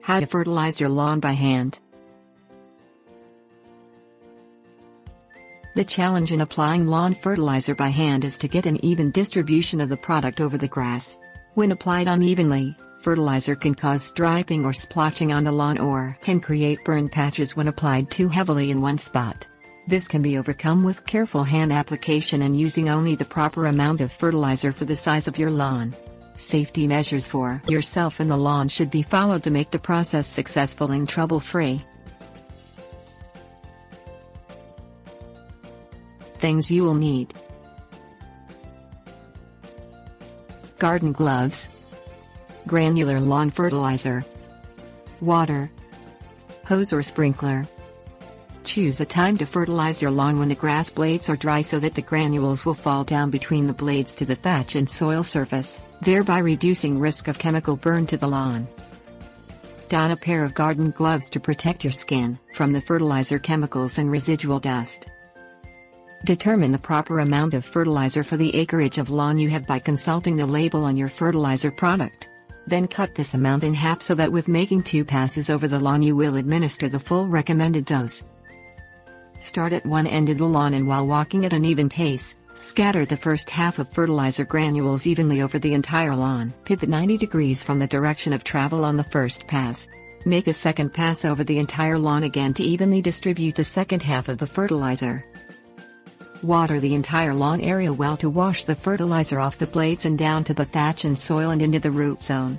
How to fertilize your lawn by hand. The challenge in applying lawn fertilizer by hand is to get an even distribution of the product over the grass. When applied unevenly, fertilizer can cause striping or splotching on the lawn or can create burn patches when applied too heavily in one spot. This can be overcome with careful hand application and using only the proper amount of fertilizer for the size of your lawn. Safety measures for yourself and the lawn should be followed to make the process successful and trouble-free. Things you will need: garden gloves, granular lawn fertilizer, water, hose or sprinkler. Choose a time to fertilize your lawn when the grass blades are dry so that the granules will fall down between the blades to the thatch and soil surface, thereby reducing risk of chemical burn to the lawn. Don a pair of garden gloves to protect your skin from the fertilizer chemicals and residual dust. Determine the proper amount of fertilizer for the acreage of lawn you have by consulting the label on your fertilizer product. Then cut this amount in half so that with making 2 passes over the lawn you will administer the full recommended dose. Start at one end of the lawn and while walking at an even pace, scatter the first half of fertilizer granules evenly over the entire lawn. Pivot 90 degrees from the direction of travel on the first pass. Make a second pass over the entire lawn again to evenly distribute the second half of the fertilizer. Water the entire lawn area well to wash the fertilizer off the blades and down to the thatch and soil and into the root zone.